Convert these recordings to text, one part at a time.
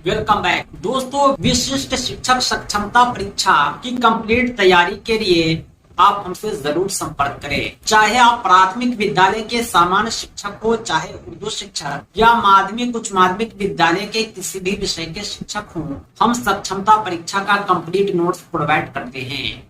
Welcome back दोस्तों। विशिष्ट शिक्षक सक्षमता परीक्षा की कंप्लीट तैयारी के लिए आप हमसे जरूर संपर्क करें। चाहे आप प्राथमिक विद्यालय के सामान्य शिक्षक हो, चाहे उर्दू शिक्षक या माध्यमिक उच्च माध्यमिक विद्यालय के किसी भी विषय के शिक्षक हों, हम सक्षमता परीक्षा का कंप्लीट नोट्स प्रोवाइड करते हैं।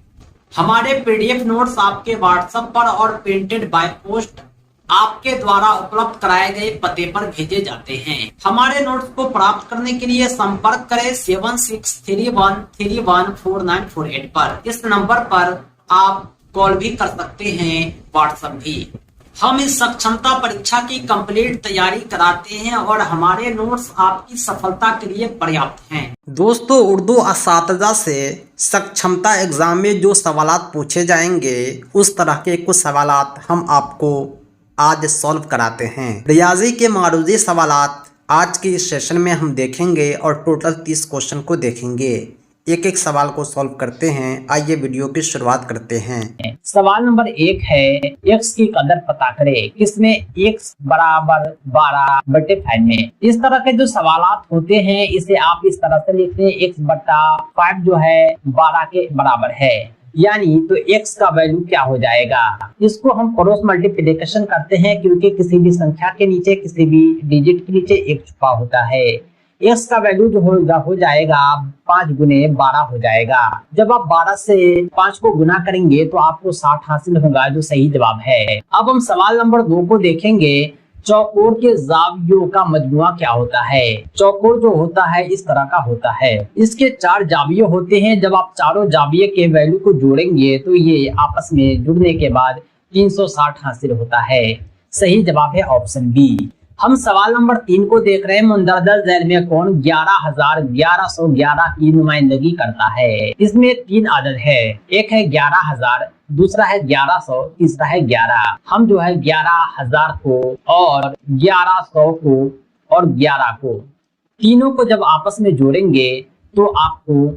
हमारे पीडीएफ नोट्स आपके व्हाट्सएप पर और प्रिंटेड बाय पोस्ट आपके द्वारा उपलब्ध कराए गए पते पर भेजे जाते हैं। हमारे नोट्स को प्राप्त करने के लिए संपर्क करें 7631314948 पर। इस नंबर पर आप कॉल भी कर सकते हैं, व्हाट्सएप भी। हम इस सक्षमता परीक्षा की कंप्लीट तैयारी कराते हैं और हमारे नोट्स आपकी सफलता के लिए पर्याप्त हैं। दोस्तों, उर्दू असातिज़ा से सक्षमता एग्जाम में जो सवालात पूछे जाएंगे उस तरह के कुछ सवालात हम आपको आज सॉल्व कराते हैं। रियाजी के मारूजी सवालात आज के इस सेशन में हम देखेंगे और टोटल 30 क्वेश्चन को देखेंगे। एक एक सवाल को सॉल्व करते हैं। आइए वीडियो की शुरुआत करते हैं। सवाल नंबर 1 है, x की कदर पता करें। किसमें x बराबर 12/5 में। इस तरह के जो सवालात होते हैं इसे आप इस तरह से लिखते हैं, x/5 जो है 12 के बराबर है, यानी तो x का वैल्यू क्या हो जाएगा। इसको हम क्रॉस मल्टीप्लिकेशन करते हैं क्योंकि किसी भी संख्या के नीचे, किसी भी डिजिट के नीचे एक छुपा होता है। x का वैल्यू जो हो जाएगा 5 गुने 12 हो जाएगा। जब आप 12 से 5 को गुना करेंगे तो आपको 60 हासिल होगा, जो सही जवाब है। अब हम सवाल नंबर 2 को देखेंगे। चौकोर के जावियों का मजमुआ क्या होता है। चौकोर जो होता है इस तरह का होता है, इसके 4 जाविये होते हैं। जब आप चारों जाविये के वैल्यू को जोड़ेंगे तो ये आपस में जुड़ने के बाद 360 हासिल होता है। सही जवाब है ऑप्शन बी। हम सवाल नंबर 3 को देख रहे हैं। मुंदरजा झैल में कौन 11,1111 की नुमाइंदगी करता है। इसमें 3 आदद है, एक है 11,000, दूसरा है 1100, तीसरा है 11। हम जो है 11,000 को और 1100 को और 11 को, तीनों को जब आपस में जोड़ेंगे तो आपको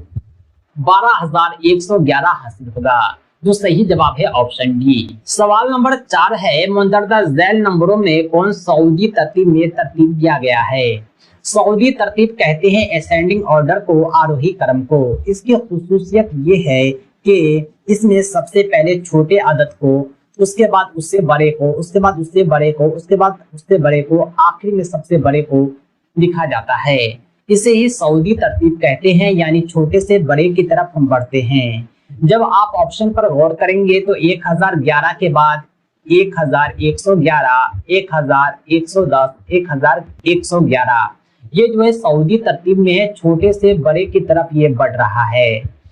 12,111 हासिल होगा, जो सही जवाब है ऑप्शन डी। सवाल नंबर 4 है, मुंदरजा झैल नंबरों में कौन सऊदी तरतीब में तरतीब दिया गया है। सऊदी तरतीब कहते हैं असेंडिंग ऑर्डर को, आरोही क्रम को। इसकी खुसूसियत ये है कि इसमें सबसे पहले छोटे अदद को, उसके बाद उससे बड़े को, उसके बाद उससे बड़े को, उसके बाद उससे बड़े को, आखिरी में सबसे बड़े को लिखा जाता है। इसे ही सऊदी तरतीब कहते हैं, यानी छोटे से बड़े की तरफ हम बढ़ते हैं। जब आप ऑप्शन पर गौर करेंगे तो 1011 के बाद 1111, 1110, 1111, ये जो है सऊदी तरतीब में है, छोटे से बड़े की तरफ ये बढ़ रहा है।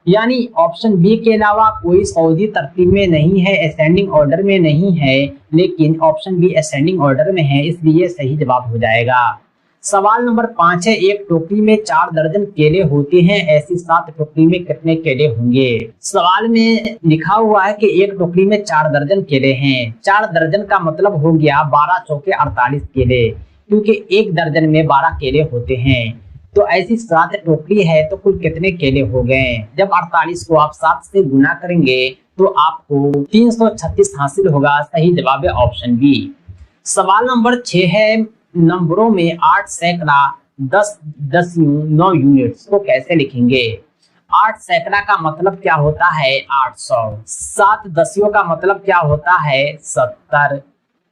यानी ऑप्शन बी के अलावा कोई सऊदी तरतीब में नहीं है, असेंडिंग ऑर्डर में नहीं है, लेकिन ऑप्शन बी असेंडिंग ऑर्डर में है, इसलिए सही जवाब हो जाएगा। सवाल नंबर 5 है, एक टोकरी में 4 दर्जन केले होते हैं, ऐसी 7 टोकरी में कितने केले होंगे। सवाल में लिखा हुआ है कि एक टोकरी में 4 दर्जन केले हैं। 4 दर्जन का मतलब हो गया 12 चौके 48 केले, क्योंकि एक दर्जन में 12 केले होते हैं। तो ऐसी 7 टोकरी है तो कुल कितने केले हो गए। जब 48 को आप 7 से गुना करेंगे तो आपको 336 हासिल होगा। सही जवाब है ऑप्शन बी। सवाल नंबर 6 है, नंबरों में 8 सैकड़ा 10 दसियों 9 यूनिट्स को कैसे लिखेंगे। 8 सैकड़ा का मतलब क्या होता है 800, 7 दसियों का मतलब क्या होता है 70,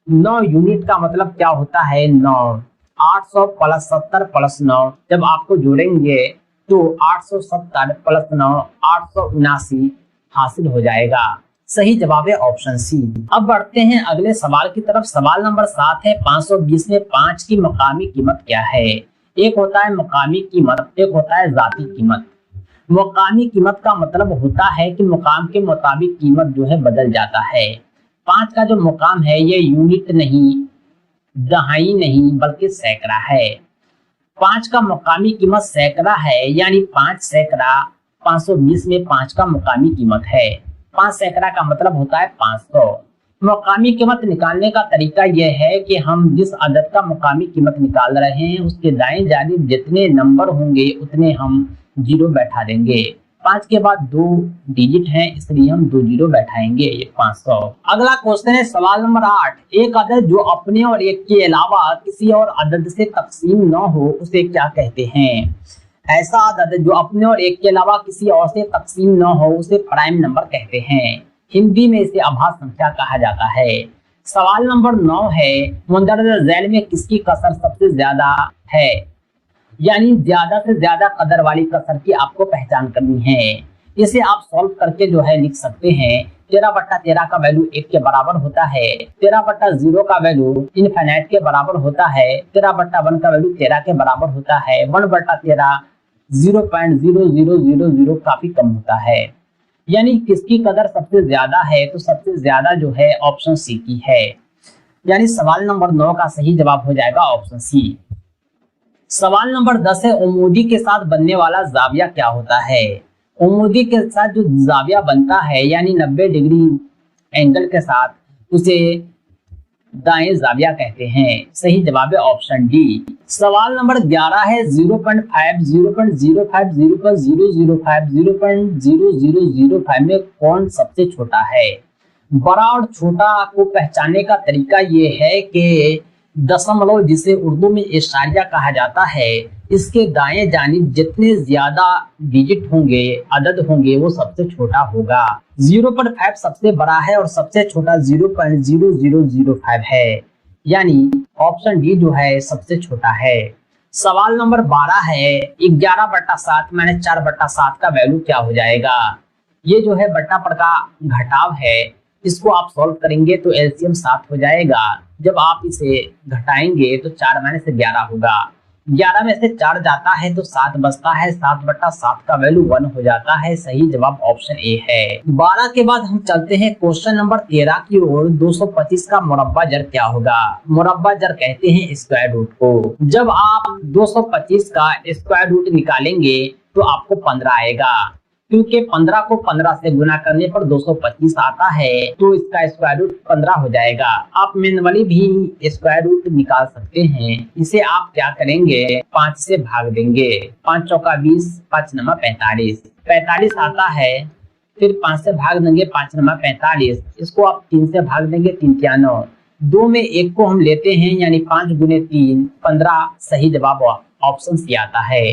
9 यूनिट का मतलब क्या होता है 9। 800 प्लस 70 प्लस 9 जब आपको जोड़ेंगे तो 870 प्लस 9 879 हासिल हो जाएगा। सही जवाब है ऑप्शन सी। अब बढ़ते हैं अगले सवाल की तरफ। सवाल नंबर 7 है, 520 में 5 की मकामी कीमत क्या है। एक होता है मकामी कीमत, एक होता है जाती कीमत। मकामी कीमत का मतलब होता है कि मुकाम के मुताबिक कीमत जो है बदल जाता है। 5 का जो मुकाम है ये यूनिट नहीं, दहाई नहीं, बल्कि सैकड़ा है। 5 का मुकामी कीमत सैकड़ा है, यानी 5 सैकड़ा 520 में 5 का मुकामी कीमत है। 5 सैकड़ा का मतलब होता है 500। मुकामी कीमत निकालने का तरीका यह है कि हम जिस अदद का मुकामी कीमत निकाल रहे हैं उसके दाएं जानिब जितने नंबर होंगे उतने हम 0 बैठा देंगे। 5 के बाद 2 डिजिट हैं, इसलिए हम 2 जीरो बैठाएंगे, ये 500। अगला क्वेश्चन है सवाल नंबर 8, एक अदद जो अपने और एक के अलावा किसी और अदद से तकसीम न हो उसे क्या कहते हैं? ऐसा अदद जो अपने और एक के अलावा किसी और से तकसीम न हो उसे प्राइम नंबर कहते हैं। हिंदी में इसे आभास संख्या कहा जाता है। सवाल नंबर 9 है, मुंदरजा झैल में किसकी कसर सबसे ज्यादा है? यानी ज्यादा से ज्यादा कदर वाली कसर की आपको पहचान करनी है। इसे आप सॉल्व करके जो है लिख सकते हैं। 13/13 का वैल्यू 1 के बराबर होता है। 13/0 का वैल्यू इनफिनिट के बराबर होता है। 13/1 का वैल्यू 13 के बराबर होता है। 1/13 0.0000 काफी कम होता है। यानी किसकी कदर सबसे ज्यादा है? तो सबसे ज्यादा जो है ऑप्शन सी की है। यानी सवाल नंबर 9 का सही जवाब हो जाएगा ऑप्शन सी। सवाल नंबर 10 है, उमूदी के साथ बनने वाला जाविया क्या होता है? उमूदी के साथ जो जाविया बनता है यानी 90 डिग्री एंगल के साथ, उसे दाएं जाविया कहते हैं। सही जवाब है ऑप्शन डी। सवाल नंबर 11 है, 0.5, 0.05, 0.005, 0.0005 में कौन सबसे छोटा है? बड़ा और छोटा को पहचानने का तरीका ये है कि दशमलव, जिसे उर्दू में इशारिया कहा जाता है, इसके दाएं जानिब जितने ज्यादा डिजिट होंगे, अदद होंगे, वो सबसे छोटा होगा। 0.5 सबसे बड़ा है और सबसे छोटा 0.0005 है। यानी ऑप्शन डी जो है सबसे छोटा है। सवाल नंबर 12 है, 11/7 माइनस 4/7 का वैल्यू क्या हो जाएगा? ये जो है बट्टा पर का घटाव है, इसको आप सॉल्व करेंगे तो एलसीएम 7 हो जाएगा। जब आप इसे घटाएंगे तो 4 माइनस 11 होगा। 11 में से 4 जाता है तो 7 बचता है। 7/7 का वैल्यू 1 हो जाता है। सही जवाब ऑप्शन ए है। 12 के बाद हम चलते हैं क्वेश्चन नंबर 13 की ओर। 225 का मुरब्बा जर क्या होगा? मुरब्बा जर कहते हैं स्क्वायर रूट को। जब आप 225 का स्क्वायर रूट निकालेंगे तो आपको 15 आएगा, क्योंकि 15 को 15 से गुना करने पर 225 आता है, तो इसका स्क्वायर रूट 15 हो जाएगा। आप मैन्युअली भी स्क्वायर रूट निकाल सकते हैं। इसे आप क्या करेंगे, 5 से भाग देंगे। 5 चौका 20, 5 नंबर 45, 45 आता है। फिर 5 से भाग देंगे, 5 नंबर 45। इसको आप 3 से भाग देंगे, 3 तिया 9। 2 में 1 को हम लेते हैं, यानी 5 गुने 3 15। सही जवाब ऑप्शन सी आता है।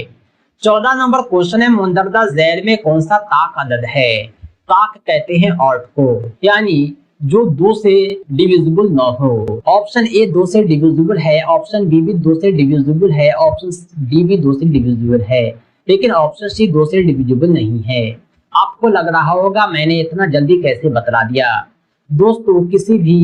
14 नंबर क्वेश्चन है, मुंदरजा झैल में कौन सा ताक अदद है? ताक कहते हैं ऑर्ट को, यानी जो 2 से डिविजिबल न हो। ऑप्शन ए 2 से डिविजिबल है, ऑप्शन बी भी 2 से डिविजिबल है, ऑप्शन डी भी 2 से डिविजिबल है, लेकिन ऑप्शन सी 2 से डिविजिबल नहीं है। आपको लग रहा होगा मैंने इतना जल्दी कैसे बतला दिया। दोस्तों, किसी भी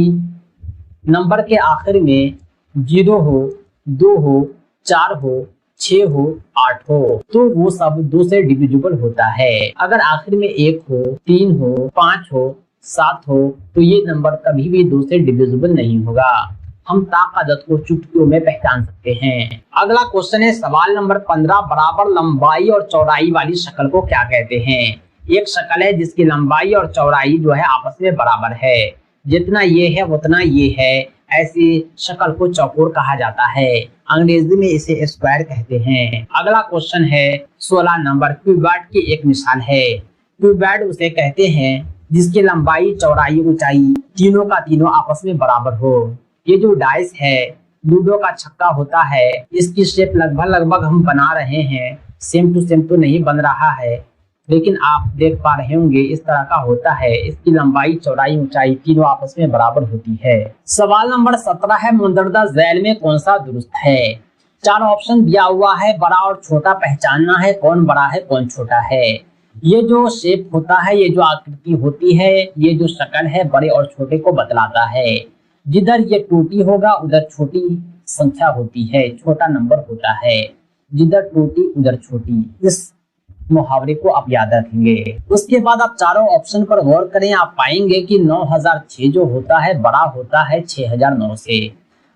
नंबर के आखिर में 0 हो, 2 हो, 4 हो, 6 हो, 8 हो, तो वो सब 2 से डिविजिबल होता है। अगर आखिर में 1 हो, 3 हो, 5 हो, 7 हो, तो ये नंबर कभी भी 2 से डिविजिबल नहीं होगा। हम ताक अदद को चुटकियों में पहचान सकते हैं। अगला क्वेश्चन है सवाल नंबर 15, बराबर लंबाई और चौड़ाई वाली शक्ल को क्या कहते हैं? एक शक्ल है जिसकी लंबाई और चौड़ाई जो है आपस में बराबर है। जितना ये है उतना ये है, ऐसी शक्ल को चौकोर कहा जाता है। अंग्रेजी में इसे स्क्वायर कहते हैं। अगला क्वेश्चन है 16 नंबर, क्यूबॉइड की एक मिसाल है। क्यूबॉइड उसे कहते हैं जिसकी लंबाई, चौड़ाई, ऊंचाई तीनों का तीनों आपस में बराबर हो। ये जो डाइस है, लूडो का छक्का होता है, इसकी शेप लगभग हम बना रहे हैं। सेम टू सेम तो नहीं बन रहा है, लेकिन आप देख पा रहे होंगे इस तरह का होता है। इसकी लंबाई, चौड़ाई, ऊंचाई तीनों आपस में बराबर होती है। सवाल नंबर 17 है, मुंदरजा झैल में कौन सा दुरुस्त है? 4 ऑप्शन दिया हुआ है। बड़ा और छोटा पहचानना है, कौन बड़ा है कौन छोटा है। ये जो शेप होता है, ये जो आकृति होती है, ये जो शक्ल है, बड़े और छोटे को बतलाता है। जिधर ये टूटी होगा उधर छोटी संख्या होती है, छोटा नंबर होता है। जिधर टूटी उधर छोटी, इस मुहावरे को आप याद रखेंगे। उसके बाद आप चारों ऑप्शन पर गौर करें, आप पाएंगे कि 9006 जो होता है बड़ा होता है 6009 से।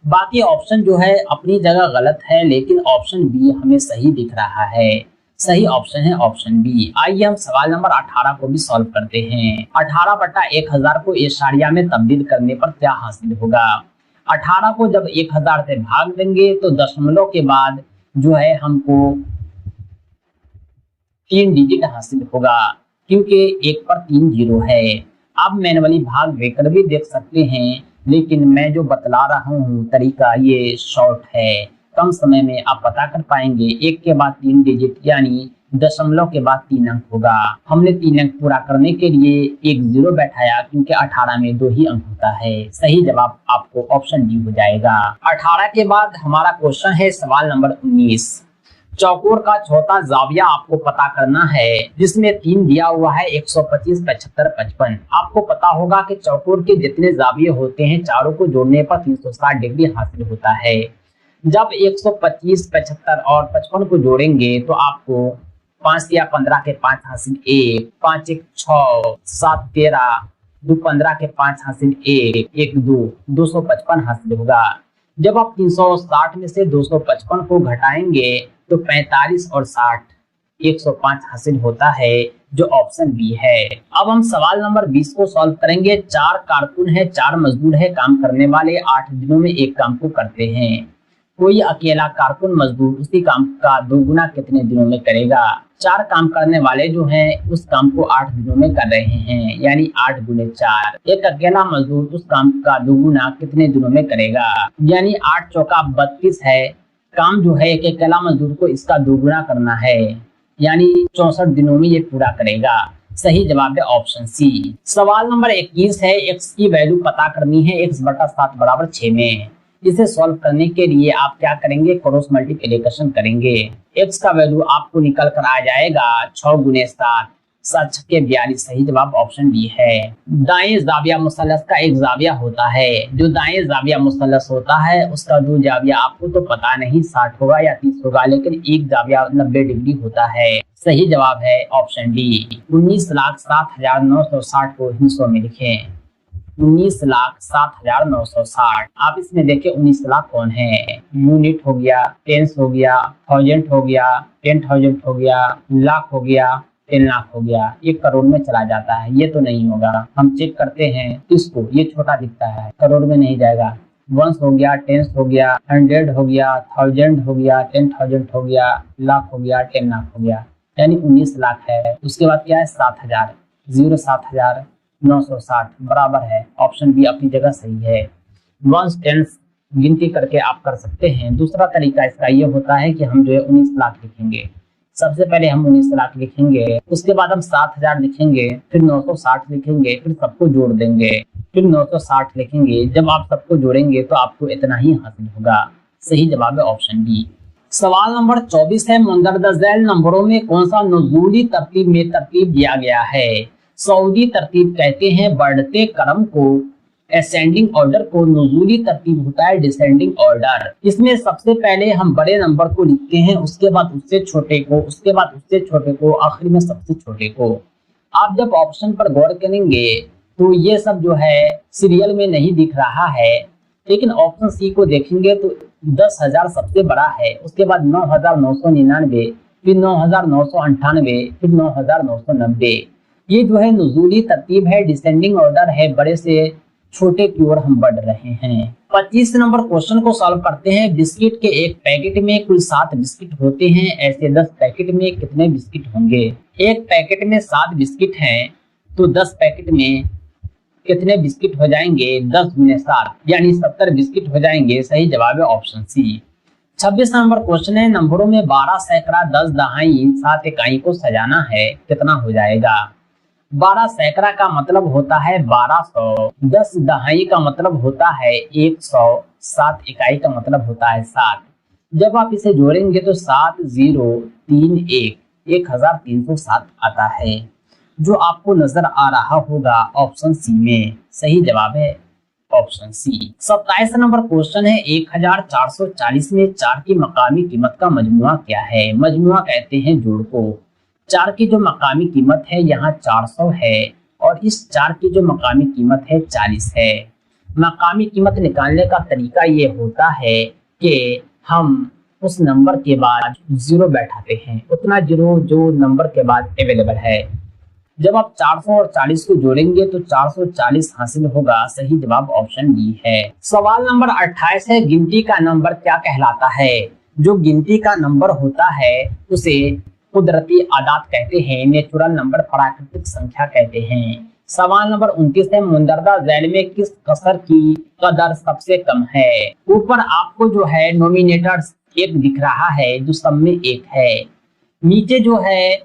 बाकी ऑप्शन जो है अपनी जगह गलत है, लेकिन ऑप्शन बी हमें सही दिख रहा है। सही ऑप्शन है ऑप्शन बी। आइए हम सवाल नंबर 18 को भी सॉल्व करते हैं। 18/1000 को इशारिया में तब्दील करने पर क्या हासिल होगा? 18 को जब 1000 से भाग देंगे तो दशमलव के बाद जो है हमको 3 डिजिट हासिल होगा, क्योंकि 1 पर 3 जीरो है। आप मैनुअली भाग देकर भी देख सकते हैं, लेकिन मैं जो बतला रहा हूँ तरीका ये शॉर्ट है, कम समय में आप पता कर पाएंगे। 1 के बाद 3 डिजिट यानी दशमलव के बाद 3 अंक होगा। हमने 3 अंक पूरा करने के लिए एक जीरो बैठाया, क्योंकि 18 में 2 ही अंक होता है। सही जवाब आपको ऑप्शन डी हो जाएगा। 18 के बाद हमारा क्वेश्चन है सवाल नंबर 19। चौकोर का चौथा जाविया आपको पता करना है, जिसमें 3 दिया हुआ है 125, 75, 55। आपको पता होगा कि चौकोर के जितने जाविये होते हैं चारों को जोड़ने पर 360 डिग्री हासिल होता है। जब 125, 75 और 55 को जोड़ेंगे तो आपको 5 या 15 के 5 हासिल 1, 5 1 6, 7 13, 2 15 के 5 हासिल 1, 1 2, 255 हासिल होगा। जब आप 360 में से 255 को घटाएंगे तो 45 और 60 105 हासिल होता है, जो ऑप्शन बी है। अब हम सवाल नंबर 20 को सॉल्व करेंगे। 4 कारकुन है, 4 मजदूर है, काम करने वाले 8 दिनों में एक काम को करते हैं। कोई अकेला कारकुन मजदूर उसी काम का 2 गुना कितने दिनों में करेगा? 4 काम करने वाले जो हैं उस काम को 8 दिनों में कर रहे हैं, यानी 8 गुने 4। एक अकेला मजदूर उस काम का 2 गुना कितने दिनों में करेगा? यानी 8 चौका 32 है। काम जो है एक अकेला मजदूर को इसका 2 गुना करना है, यानी 64 दिनों में ये पूरा करेगा। सही जवाब है ऑप्शन सी। सवाल नंबर 21 है, x की वैल्यू पता करनी है x बटा 7 बराबर 6 में। इसे सॉल्व करने के लिए आप क्या करेंगे? क्रॉस मल्टीप्लिकेशन करेंगे। x का वैल्यू आपको निकल कर आ जाएगा 6 गुने 7, 7 छक्के 42। सही जवाब ऑप्शन बी है। दाएं जाविया मुसल्लस का एक जाविया होता है। जो दाएं जाविया मुसल्लस होता है उसका 2 जाविया आपको तो पता नहीं 60 होगा या 30 होगा, लेकिन एक जाविया 90 डिग्री होता है। सही जवाब है ऑप्शन डी। 19,07,960 को हिस्सों में लिखें। 19,07,960। आप इसमें देखें 19 लाख कौन है? यूनिट हो गया, टेंस हो गया, थाउजेंड हो गया, 10,000 हो गया, लाख हो गया, 10 लाख हो गया। ये करोड़ में चला जाता है, ये तो नहीं होगा। हम चेक करते हैं इसको, ये छोटा दिखता है, करोड़ में नहीं जाएगा। वंस हो गया, टेंस हो गया, 100 हो गया, 1000 हो गया, 10,000 हो गया, लाख हो गया, 10 लाख हो गया, यानी 19 लाख है। उसके बाद क्या है? 7,000, 07,960 बराबर है। ऑप्शन बी अपनी जगह सही है। वंस टेंस गिनती करके आप कर सकते हैं। दूसरा तरीका इसका ये होता है कि हम जो है 19 लाख लिखेंगे। सबसे पहले हम 19 लाख लिखेंगे, उसके बाद हम 7,000 लिखेंगे, फिर 960 लिखेंगे, फिर सबको जोड़ देंगे, फिर 960 लिखेंगे। जब आप सबको जोड़ेंगे तो आपको इतना ही हासिल होगा। सही जवाब है ऑप्शन डी। सवाल नंबर 24 है, मुंदरजा झैल नंबरों में कौन सा नुज़ूली तरतीब में तरतीब दिया गया है? सऊदी तरतीब कहते हैं बढ़ते क्रम को, असेंडिंग ऑर्डर को। नुज़ूली तरतीब होता है डिसेंडिंग ऑर्डर। इसमें सबसे पहले हम बड़े नंबर को लिखते हैं, उसके बाद उससे छोटे को, उसके बाद उससे छोटे को, आखिर में सबसे छोटे को। आप जब ऑप्शन पर गौर करेंगे तो ये सब जो है सीरियल में नहीं दिख रहा है, लेकिन ऑप्शन सी को देखेंगे तो 10,000 सबसे बड़ा है, उसके बाद 9,999, फिर 9,998, फिर 9,990। ये जो है नुज़ूली तरतीब है, डिसेंडिंग ऑर्डर है, बड़े से छोटे की ओर हम बढ़ रहे हैं। 25 नंबर क्वेश्चन को सॉल्व करते हैं। बिस्किट के एक पैकेट में कुल 7 बिस्किट होते हैं, ऐसे 10 पैकेट में कितने बिस्किट होंगे? एक पैकेट में 7 बिस्किट हैं, तो 10 पैकेट में कितने बिस्किट हो जाएंगे? 10 गुने 7, यानी 70 बिस्किट हो जाएंगे। सही जवाब है ऑप्शन सी। 26 नंबर क्वेश्चन है, नंबरों में 12 सैकड़ा, 10 दहाई, 7 इकाई को सजाना है, कितना हो जाएगा? 12 सैकड़ा का मतलब होता है 1200, 10 दहाई का मतलब होता है 100, 7 इकाई का मतलब होता है 7। जब आप इसे जोड़ेंगे तो 7031 1307 आता है, जो आपको नजर आ रहा होगा ऑप्शन सी में। सही जवाब है ऑप्शन सी। 27 नंबर क्वेश्चन है, 1440 में 4 की मकामी कीमत का मजमुआ क्या है? मजमुआ कहते हैं जोड़ को। 4 की जो मकामी कीमत है यहाँ 400 है, और इस 4 की जो मकामी कीमत है 40 है। मकामी कीमत निकालने का तरीका ये होता है कि हम उस नंबर के बाद 0 बैठाते हैं, उतना 0 जो नंबर के बाद अवेलेबल है। जब आप 400 और 40 को जोड़ेंगे तो 440 हासिल होगा। सही जवाब ऑप्शन डी है। सवाल नंबर 28 है, गिनती का नंबर क्या कहलाता है? जो गिनती का नंबर होता है उसे कुदरती आदात कहते हैं, नेचुरल नंबर प्राकृतिक संख्या कहते हैं। सवाल नंबर 29 है, मुंदरदा झैल में किस कसर की कदर सबसे कम है? ऊपर आपको जो है नोमिनेटर 1 दिख रहा है जो सब में 1 है, नीचे जो है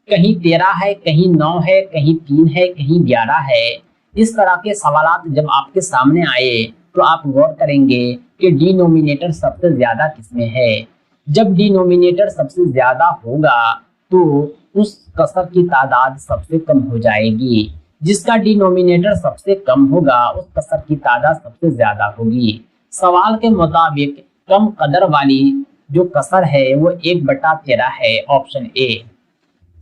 कहीं 13 है, कहीं 9 है, कहीं 3 है, कहीं 11 है। इस तरह के सवालात जब आपके सामने आए तो आप गौर करेंगे कि डिनोमिनेटर सबसे ज्यादा किसमें है। जब डिनोमिनेटर सबसे ज्यादा होगा तो उस कसर की तादाद सबसे कम हो जाएगी। जिसका डिनोमिनेटर सबसे कम होगा उस कसर की तादाद सबसे ज्यादा होगी। सवाल के मुताबिक कम कदर वाली जो कसर है वो 1/13 है, ऑप्शन ए।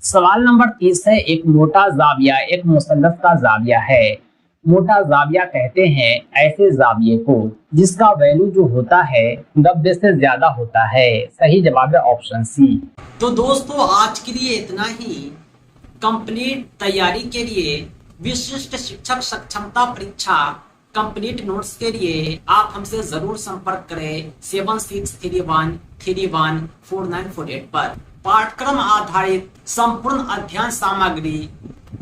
सवाल नंबर 30 है, एक मोटा जाविया एक मुसल्लस का जाविया है। मोटा जाविया कहते हैं ऐसे जाविये को जिसका वैल्यू जो होता है 90 से ज्यादा होता है। सही जवाब है ऑप्शन सी। तो दोस्तों आज के लिए इतना ही। कंप्लीट तैयारी के लिए विशिष्ट शिक्षक सक्षमता परीक्षा कंप्लीट नोट्स के लिए आप हमसे जरूर संपर्क करें 7631314948 पर। पाठ्यक्रम आधारित संपूर्ण अध्ययन सामग्री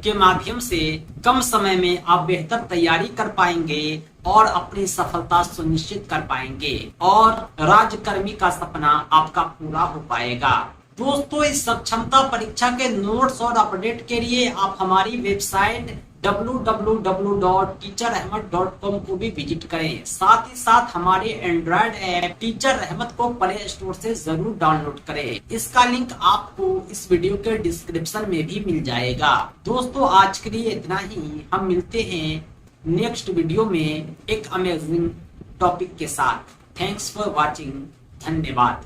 के माध्यम से कम समय में आप बेहतर तैयारी कर पाएंगे और अपनी सफलता सुनिश्चित कर पाएंगे और राज्यकर्मी का सपना आपका पूरा हो पाएगा। दोस्तों इस सक्षमता परीक्षा के नोट्स और अपडेट के लिए आप हमारी वेबसाइट www.teacherahmed.com को भी विजिट करें। साथ ही साथ हमारे एंड्रॉयड ऐप टीचर रहमत को प्ले स्टोर से जरूर डाउनलोड करें। इसका लिंक आपको इस वीडियो के डिस्क्रिप्शन में भी मिल जाएगा। दोस्तों आज के लिए इतना ही। हम मिलते हैं नेक्स्ट वीडियो में एक अमेजिंग टॉपिक के साथ। Thanks for watching. धन्यवाद।